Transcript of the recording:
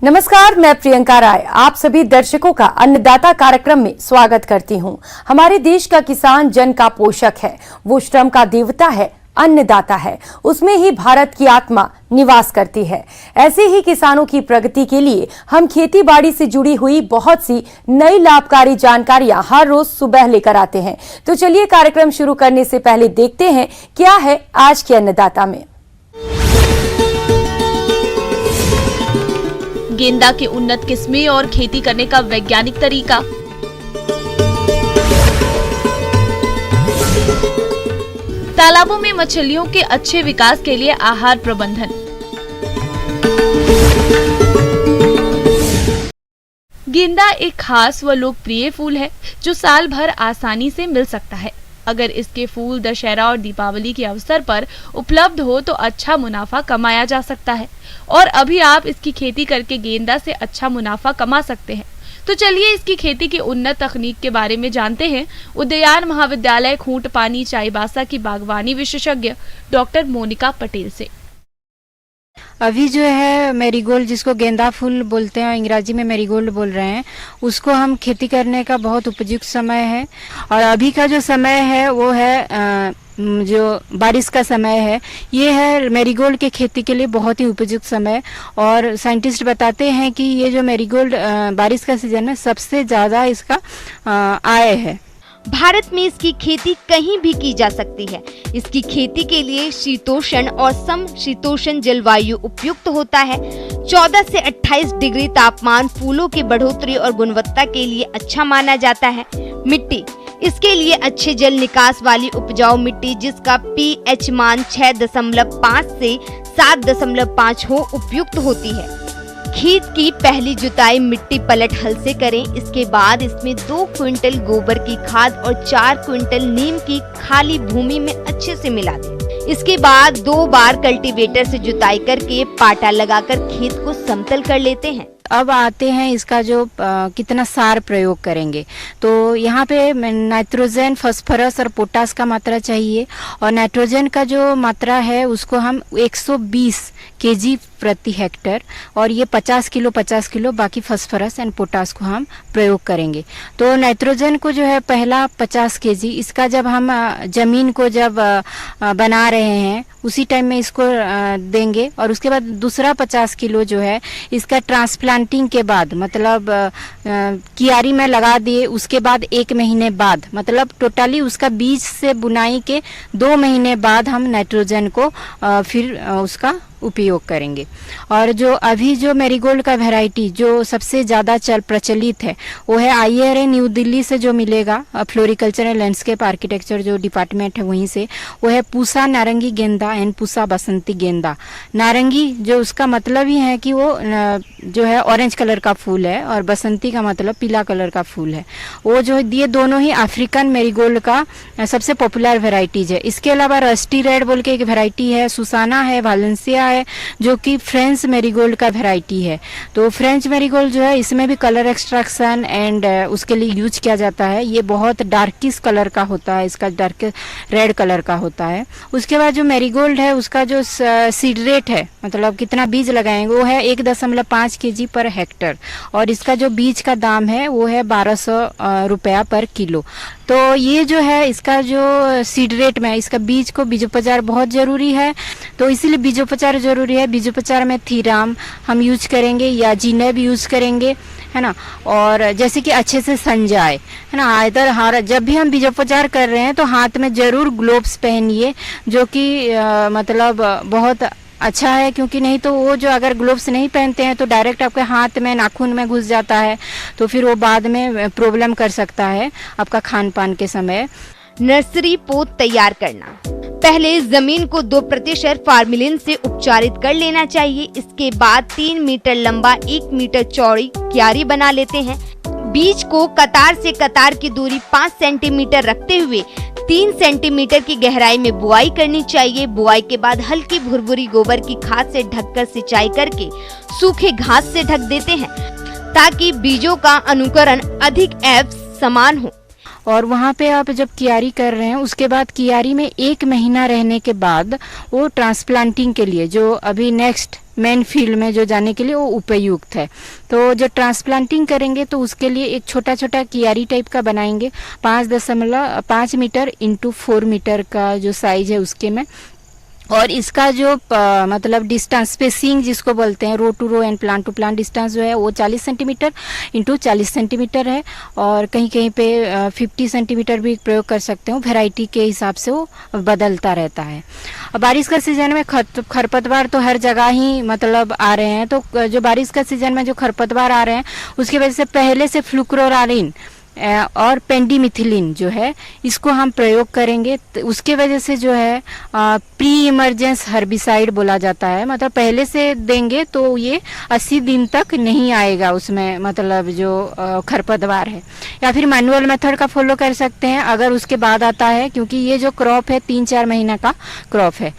नमस्कार, मैं प्रियंका राय आप सभी दर्शकों का अन्नदाता कार्यक्रम में स्वागत करती हूं। हमारे देश का किसान जन का पोषक है, वो श्रम का देवता है, अन्नदाता है। उसमें ही भारत की आत्मा निवास करती है। ऐसे ही किसानों की प्रगति के लिए हम खेती बाड़ी से जुड़ी हुई बहुत सी नई लाभकारी जानकारियां हर रोज सुबह लेकर आते हैं। तो चलिए कार्यक्रम शुरू करने से पहले देखते हैं क्या है आज के अन्नदाता में। गेंदा की उन्नत किस्में और खेती करने का वैज्ञानिक तरीका। तालाबों में मछलियों के अच्छे विकास के लिए आहार प्रबंधन। गेंदा एक खास व लोकप्रिय फूल है जो साल भर आसानी से मिल सकता है। अगर इसके फूल दशहरा और दीपावली के अवसर पर उपलब्ध हो तो अच्छा मुनाफा कमाया जा सकता है और अभी आप इसकी खेती करके गेंदा से अच्छा मुनाफा कमा सकते हैं। तो चलिए इसकी खेती की उन्नत तकनीक के बारे में जानते हैं उद्यान महाविद्यालय खूंट पानी चाईबासा की बागवानी विशेषज्ञ डॉक्टर मोनिका पटेल से। अभी जो है मैरीगोल्ड, जिसको गेंदा फूल बोलते हैं, अंग्रेजी में मैरीगोल्ड बोल रहे हैं, उसको हम खेती करने का बहुत उपयुक्त समय है। और अभी का जो समय है वो है जो बारिश का समय है, ये है मैरीगोल्ड के खेती के लिए बहुत ही उपयुक्त समय। और साइंटिस्ट बताते हैं कि ये जो मैरीगोल्ड बारिश का सीजन है, सबसे ज़्यादा इसका आय है। भारत में इसकी खेती कहीं भी की जा सकती है। इसकी खेती के लिए शीतोष्ण और समशीतोष्ण जलवायु उपयुक्त होता है। 14 से 28 डिग्री तापमान फूलों की बढ़ोतरी और गुणवत्ता के लिए अच्छा माना जाता है। मिट्टी, इसके लिए अच्छे जल निकास वाली उपजाऊ मिट्टी जिसका pH मान 6.5 से 7.5 हो उपयुक्त होती है। खेत की पहली जुताई मिट्टी पलट हल से करें। इसके बाद इसमें 2 क्विंटल गोबर की खाद और 4 क्विंटल नीम की खाली भूमि में अच्छे से मिला दें। इसके बाद 2 बार कल्टीवेटर से जुताई करके पाटा लगाकर खेत को समतल कर लेते हैं। अब आते हैं इसका जो कितना सार प्रयोग करेंगे। तो यहाँ पे नाइट्रोजन, फास्फोरस और पोटास का मात्रा चाहिए। और नाइट्रोजन का जो मात्रा है उसको हम 120 केजी प्रति हेक्टर, और ये 50 किलो, बाकी फास्फोरस एंड पोटास को हम प्रयोग करेंगे। तो नाइट्रोजन को जो है पहला 50 केजी, इसका जब हम जमीन को जब बना रहे हैं उसी टाइम में इसको देंगे। और उसके बाद दूसरा 50 किलो जो है इसका ट्रांसप्लांटिंग के बाद, मतलब कियारी में लगा दिए, उसके बाद 1 महीने बाद, मतलब टोटली उसका बीज से बुनाई के 2 महीने बाद हम नाइट्रोजन को फिर उसका उपयोग करेंगे। और जो अभी जो मैरीगोल्ड का वैरायटी जो सबसे ज़्यादा प्रचलित है वो है IRA न्यू दिल्ली से जो मिलेगा, फ्लोरिकल्चर एंड लैंडस्केप आर्किटेक्चर जो डिपार्टमेंट है वहीं से, वो है पूसा नारंगी गेंदा एंड पूसा बसंती गेंदा। नारंगी जो उसका मतलब ही है कि वो जो है ऑरेंज कलर का फूल है, और बसंती का मतलब पीला कलर का फूल है। वो जो ये दोनों ही अफ्रीकन मैरीगोल्ड का सबसे पॉपुलर वेराइटीज है। इसके अलावा रस्टी रेड बोल के एक वेराइटी है, सुसाना है, वालेंसिया है, जो कि फ्रेंच मैरीगोल्ड का वेराइटी है। तो फ्रेंच मैरीगोल्ड जो है इसमें भी कलर एक्सट्रैक्शन एंड उसके लिए यूज किया जाता है। ये बहुत डार्किश कलर का होता है, इसका डार्क रेड कलर का होता है। उसके बाद जो मैरीगोल्ड है उसका जो सीड रेट है, मतलब कितना बीज लगाएंगे, वो है 1.5 केजी पर हेक्टर, और इसका जो बीज का दाम है वो है 1200 रुपया पर किलो। तो ये जो है इसका जो सीड रेट में इसका बीज को बीजोपचार बहुत ज़रूरी है, तो इसीलिए बीजोपचार ज़रूरी है। बीजोपचार में थीराम हम यूज करेंगे या जीनेब यूज करेंगे, है ना। और जैसे कि अच्छे से सन जाए, है ना। इधर जब भी हम बीजोपचार कर रहे हैं तो हाथ में ज़रूर ग्लोव्स पहनिए, जो कि मतलब बहुत अच्छा है, क्योंकि नहीं तो वो जो अगर ग्लोव्स नहीं पहनते हैं तो डायरेक्ट आपके हाथ में नाखून में घुस जाता है, तो फिर वो बाद में प्रॉब्लम कर सकता है आपका खान पान के समय। नर्सरी पोत तैयार करना, पहले जमीन को 2% फार्मिलिन से उपचारित कर लेना चाहिए। इसके बाद 3 मीटर लंबा 1 मीटर चौड़ी क्यारी बना लेते हैं। बीज को कतार से कतार की दूरी 5 सेंटीमीटर रखते हुए 3 सेंटीमीटर की गहराई में बुआई करनी चाहिए। बुआई के बाद हल्की भुरभुरी गोबर की खाद से ढककर सिंचाई करके सूखे घास से ढक देते हैं ताकि बीजों का अनुकरण अधिक एवं समान हो। और वहाँ पे आप जब कियारी कर रहे हैं उसके बाद कियारी में 1 महीना रहने के बाद वो ट्रांसप्लांटिंग के लिए जो अभी नेक्स्ट मेन फील्ड में जो जाने के लिए वो उपयुक्त है। तो जो ट्रांसप्लांटिंग करेंगे तो उसके लिए एक छोटा छोटा कियारी टाइप का बनाएंगे, 5.5 मीटर इंटू 4 मीटर का जो साइज है उसके में। और इसका जो मतलब डिस्टेंस स्पेसिंग जिसको बोलते हैं, row to row and plant to plant distance जो है वो 40 सेंटीमीटर इंटू 40 सेंटीमीटर है। और कहीं कहीं पे 50 सेंटीमीटर भी प्रयोग कर सकते हो, वैरायटी के हिसाब से वो बदलता रहता है। अब बारिश का सीजन में खरपतवार तो हर जगह ही मतलब आ रहे हैं, तो जो बारिश का सीजन में जो खरपतवार आ रहे हैं उसकी वजह से पहले से फ्लुक्लोरालिन और पेंडिमिथिलिन जो है इसको हम प्रयोग करेंगे। उसके वजह से जो है प्री इमरजेंस हर्बिसाइड बोला जाता है, मतलब पहले से देंगे तो ये 80 दिन तक नहीं आएगा उसमें, मतलब जो खरपतवार है। या फिर मैनुअल मेथड का फॉलो कर सकते हैं अगर उसके बाद आता है, क्योंकि ये जो क्रॉप है 3-4 महीना का क्रॉप है।